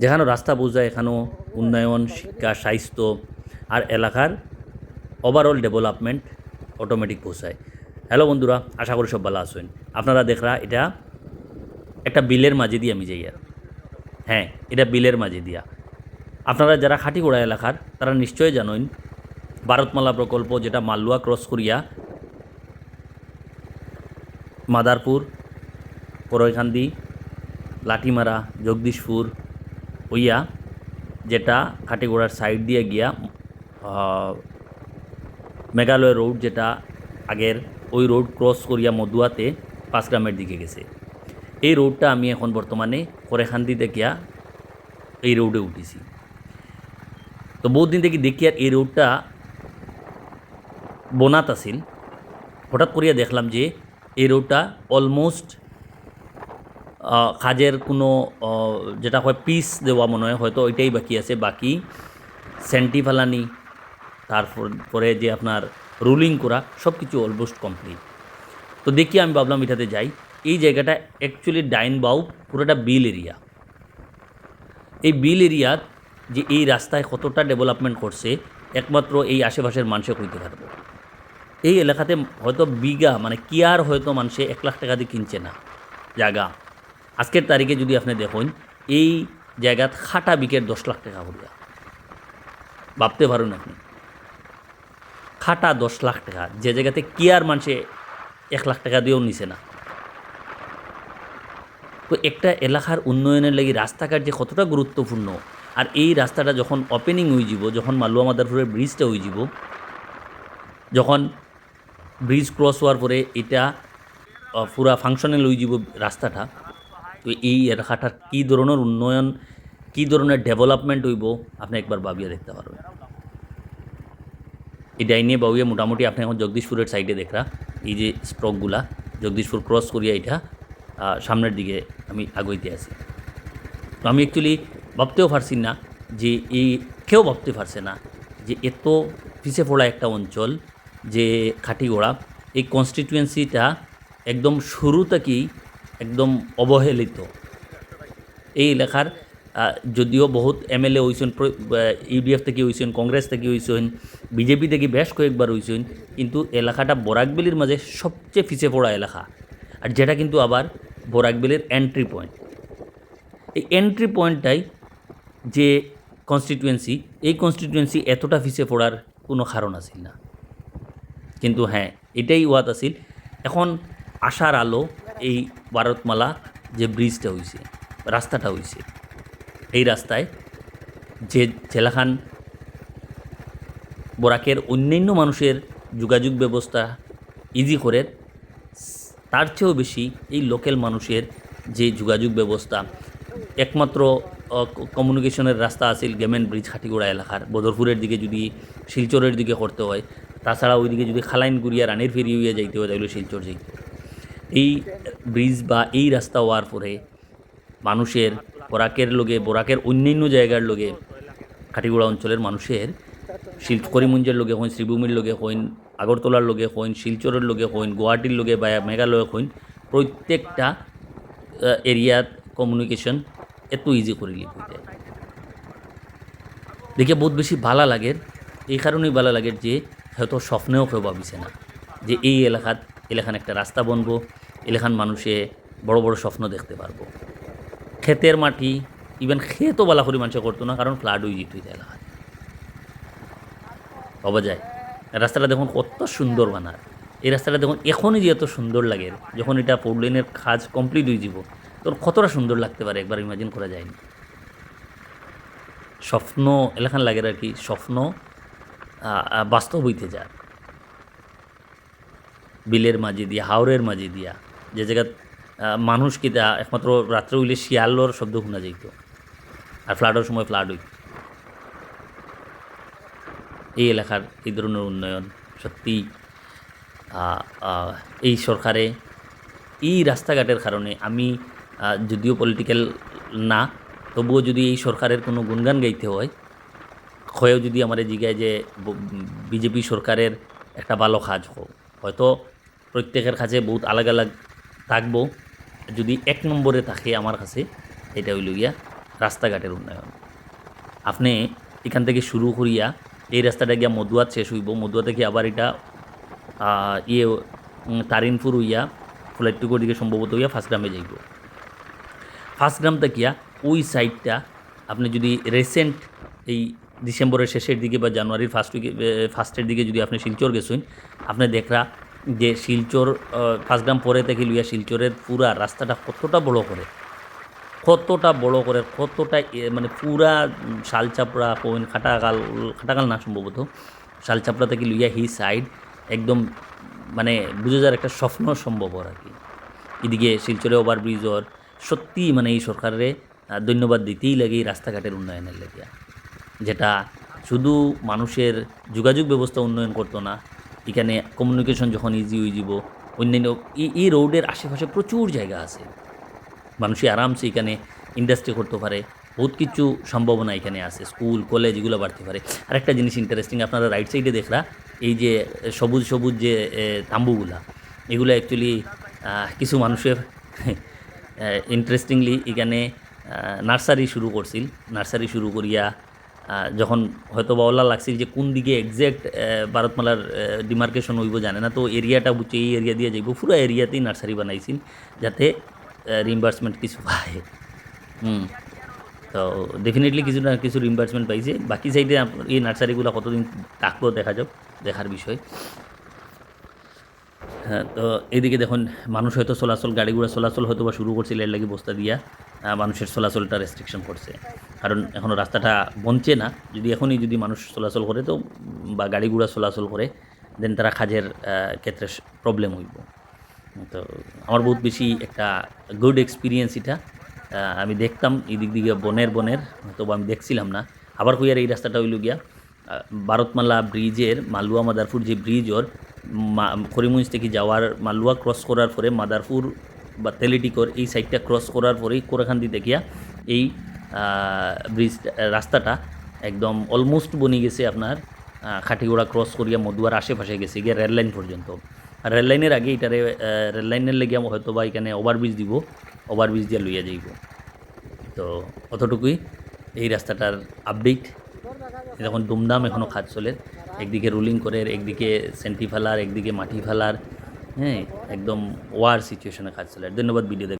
যেখানেও রাস্তা বোঝায় এখানেও উন্নয়ন, শিক্ষা, স্বাস্থ্য আর এলাকার ওভারঅল ডেভেলপমেন্ট অটোমেটিক পৌঁছায়। হ্যালো বন্ধুরা, আশা করি সব ভালো আছেন। আপনারা দেখরা এটা একটা বিলের মাঝে দিয়ে আমি যাই আর হ্যাঁ, এটা বিলের মাঝে দিয়া। আপনারা যারা খাটিগোড়া এলাকার তারা নিশ্চয়ই জানেন ভারতমালা প্রকল্প, যেটা মালুয়া ক্রস করিয়া মাদারপুর, করৈখান্দি, লাঠিমারা, জগদীশপুর হইয়া, যেটা খাটিগোড়ার সাইড দিয়ে গিয়া মেঘালয় রোড, যেটা আগের ওই রোড ক্রস করিয়া মদুয়াতে 5 গ্রামের দিকে গেছে। এই রোডটা আমি এখন বর্তমানে করেখান্দিতে গিয়া এই রোডে উঠেছি। তো বহুত দিন থেকে দেখি আর এই রোডটা বনাত আছিল। হঠাৎ করিয়া দেখলাম যে এই রোডটা অলমোস্ট কাজের কোনো যেটা হয় পিস দেওয়া মনে হয়, হয়তো ওইটাই বাকি আছে। বাকি সেন্টি ফালানি, তারপরে যে আপনার রুলিং করা, সব কিছু অলমোস্ট কমপ্লিট। তো দেখি আমি ভাবলাম এটাতে যাই। এই জায়গাটা অ্যাকচুয়ালি ডাইনবাউ পুরোটা বিল এরিয়া। এই বিল এরিয়াত যে এই রাস্তায় কতটা ডেভেলপমেন্ট করছে একমাত্র এই আশেপাশের মানুষে কইতে পারবো। এই এলাকাতে হয়তো বিঘা মানে কিয়ার হয়তো মানুষে 1 লাখ টাকা দিয়ে কিনছে না জায়গা। আজকের তারিখে যদি আপনি দেখুন এই জায়গাত খাটা বিকের 10 লাখ টাকা করিয়া, ভাবতে পারুন আপনি। খাটা 10 লাখ টাকা, যে জায়গাতে কিয়ার মানুষে 1 লাখ টাকা দিয়েও নিছে না। তো একটা এলাকার উন্নয়নের লাগি রাস্তাঘাট যে কতটা গুরুত্বপূর্ণ। আর এই রাস্তাটা যখন ওপেনিং হয়ে যাব, যখন মালুয়া মাদারপুরের ব্রিজটা হয়ে যাব, যখন ব্রিজ ক্রস হওয়ার পরে এটা পুরা ফাংশনাল হয়ে যাব রাস্তাটা, তো এই এলাকাটার কী ধরনের উন্নয়ন, কী ধরনের ডেভেলপমেন্ট হইব আপনি একবার ভাবিয়ে দেখতে পারবেন। এটাই নিয়ে বাবুয়ে মোটামুটি আপনি এখন জগদীশপুরের সাইডে দেখরা এই যে স্ট্রকগুলা, জগদীশপুর ক্রস করিয়া এটা সামনের দিকে আমি আগাইতে আছি। তো আমি অ্যাকচুয়ালি ভাবতেও পারছি না যে কেউ ভাবতে পারছে না যে এত পিছিয়ে পড়া একটা অঞ্চল, যে খাটিগোড়া, এই কনস্টিটুয়েন্সিটা একদম শুরু থেকেই একদম অবহেলিত। এই এলাকার যদিও বহুত এমএলএ হয়েছেন, ইউডিএফ থেকে হয়েছেন, কংগ্রেস থেকে হয়েছেন, বিজেপি থেকে বেশ কয়েকবার হয়েছেন, কিন্তু এলাকাটা বরাকবেলির মাঝে সবচেয়ে পিছিয়ে পড়া এলাকা। আর যেটা কিন্তু আবার বরাকবেলির এন্ট্রি পয়েন্ট। এই এন্ট্রি পয়েন্টটাই যে কনস্টিটুয়েন্সি, এই কনস্টিটুয়েন্সি এতটা পিছিয়ে পড়ার কোনো কারণ আছিল না। কিন্তু হ্যাঁ, এটাই ওয়াত আছিল। এখন আশার আলো এই ভারতমালা যে ব্রিজটা হয়েছে, রাস্তাটা হয়েছে, এই রাস্তায় যে জেলাখান বরাকের অন্যান্য মানুষের যোগাযোগ ব্যবস্থা ইজি করে, তার চেয়েও বেশি এই লোকাল মানুষের যে যোগাযোগ ব্যবস্থা, একমাত্র কমিউনিকেশনের রাস্তা আছিল গেমেন ব্রিজ খাটিগোড়া এলাকার। বদরপুরের দিকে যদি শিলচরের দিকে করতে হয়, তাছাড়া ওইদিকে যদি খালাইন গুড়িয়া রানের ফেরি হইয়া যাইতে হয় তাহলে শিলচর যাইতে হয়। এই ব্রিজ বা এই রাস্তা হওয়ার পরে মানুষের বরাকের অন্যান্য জায়গার লগে খাটিগোড়া অঞ্চলের মানুষের করিমগঞ্জের লগে হইন, শ্রীভূমির লগে হইন, আগরতলার লগে হইন, শিলচরের লগে হইন, গুয়াহাটির লগে বা মেঘালয় হইন, প্রত্যেকটা এরিয়াত কমিউনিকেশন এত ইজি করে লিখতে দেখে বহুত বেশি ভালো লাগে। এই কারণেই ভালো লাগে যে হয়তো স্বপ্নেও কেউ ভাবিছে না যে এই এলাকান একটা রাস্তা বনবো, এলাকান মানুষে বড় বড় স্বপ্ন দেখতে পারবো। ক্ষেতের মাটি, ইভেন ক্ষেতও বালা করে মানুষ করতো না, কারণ ফ্লাড হয়ে যেত এলাকায়। পাওয়া যায় রাস্তাটা দেখুন কত সুন্দর বানার। এই রাস্তাটা দেখুন এখনই যে এত সুন্দর লাগে, যখন এটা 4 লেনের কাজ কমপ্লিট হয়ে যাব তখন কতটা সুন্দর লাগতে পারে একবার ইমাজিন করা যায়নি। স্বপ্ন এলাকান লাগে আর কি, স্বপ্ন বাস্তব হইতে যায়। বিলের মাঝে দিয়া, হাওরের মাঝে দিয়া, যে জায়গা মানুষ কিতা একমাত্র রাত্রে হইলে শিয়ালোর শব্দ শোনা যাইত, আর ফ্লাডের সময় ফ্লাড হইত। এই এলাকার এই ধরনের উন্নয়ন সত্যি এই সরকারে এই রাস্তাঘাটের কারণে আমি যদিও পলিটিক্যাল না, তবুও যদি এই সরকারের কোনো গুণগান গাইতে হয়, হয়েও যদি আমার জিগায় যে বিজেপি সরকারের একটা ভালো কাজ হোক, হয়তো প্রত্যেকের কাছে বহুত আলাগ আলাগ থাকবো, যদি 1 নম্বরে থাকে আমার কাছে এটা হইল গিয়া রাস্তাঘাটের উন্নয়ন। আপনি এখান থেকে শুরু করিয়া এই রাস্তাটা গিয়া মদুয়াত শেষ হইব, মদুয়া থেকে আবার এটা তারিনপুর হইয়া ফ্লাইটটুকুর দিকে সম্ভবত হইয়া ফার্স্ট গ্রামে যাইব। ফার্স্ট গ্রাম থাকিয়া ওই সাইডটা আপনি যদি রিসেন্ট এই ডিসেম্বরের শেষের দিকে বা জানুয়ারির ফার্স্টের দিকে যদি আপনি শিলচর গেছেন, আপনি দেখরা যে শিলচর ফার্স্ট গ্রাম পরে থেকে লইয়া শিলচরের পুরা রাস্তাটা কতটা বড় করে, কতটা মানে পুরা শালচাপড়া কোন খাটাকাল না সম্ভবত শালচাপড়া থেকে লইয়া হি সাইড একদম মানে বুঝে যাওয়ার একটা স্বপ্ন সম্ভব আর কি। এদিকে শিলচরে ওভারব্রিজর সত্যি মানে এই সরকারের ধন্যবাদ দিতেই লাগে এই রাস্তাঘাটের উন্নয়নের লেগে, যেটা শুধু মানুষের যোগাযোগ ব্যবস্থা উন্নয়ন করতো না, এখানে কমিউনিকেশন যখন ইজি হয়ে যাব, অন্যান্য এই রোডের আশেপাশে প্রচুর জায়গা আছে, মানুষই আরামসে এখানে ইন্ডাস্ট্রি করতে পারে, বহুত কিছু সম্ভাবনা এখানে আছে, স্কুল কলেজ এগুলো বাড়তে পারে। আরেকটা জিনিস ইন্টারেস্টিং, আপনারা রাইট সাইডে দেখরা এই যে সবুজ সবুজ যে তাম্বুগুলা, এগুলো অ্যাকচুয়ালি কিছু মানুষের ইন্টারেস্টিংলি এখানে নার্সারি শুরু করিয়া যখন হয়তো বা ওলা লাগছিল যে কোন দিকে এক্স্যাক্ট ভারতমালার ডিমার্কেশন হইব জানে না, তো এরিয়াটা বুঝছে এই এরিয়া দিয়ে যাইব, পুরো এরিয়াতেই নার্সারি বানাইছিল যাতে রিম্বার্সমেন্ট কিছু পায়। তো ডেফিনেটলি কিছু না কিছু রিম্বার্সমেন্ট পাইছে। বাকি সাইডে এই নার্সারিগুলো কতদিন থাকবো দেখার বিষয়। হ্যাঁ, তো এইদিকে দেখুন মানুষ হয়তো গাড়িগুলো চলাচল হয়তো বা শুরু করছিল, এর লাগে বস্তা দিয়া মানুষের চলাচলটা রেস্ট্রিকশন করছে, কারণ এখনও রাস্তাটা বনছে না। যদি মানুষ চলাচল করে তো বা গাড়িগুড়া চলাচল করে, দেন তারা কাজের ক্ষেত্রে প্রবলেম হইব। তো আমার বহুত বেশি একটা গুড এক্সপিরিয়েন্স এটা। আমি দেখতাম এই দিক দিকে বনের হয়তো আমি দেখছিলাম না। আবার কইয়ার এই রাস্তাটা হইল গিয়া ভারতমালা ব্রিজের মালুয়া মাদারপুর যে ব্রিজ ওর করিমগঞ্জ থেকে যাওয়ার মালুয়া ক্রস করার পরে মাদারপুর বা তেলিটিকর এই সাইডটা ক্রস করার পরেই কোরাখান্দি দেখিয়া এই ব্রিজ রাস্তাটা একদম অলমোস্ট বনি গেছে আপনার খাটিগোড়া ক্রস করিয়া মদুয়ার আশেপাশে গেছে গিয়ে রেললাইন পর্যন্ত। আর রেললাইনের আগে এটারে রেললাইনের লেগে হয়তো বা এখানে ওভারব্রিজ দিয়ে লইয়া যাইব। তো অতটুকুই এই রাস্তাটার আপডেট। এখন দুমদাম এখনও কাজ চলে, একদিকে রুলিং করে, একদিকে সেন্টি ফেলার, একদিকে মাটি ফেলার, হ্যাঁ একদম ওয়ার সিচুয়েশনে কাজ চলে। ধন্যবাদ ভিডিও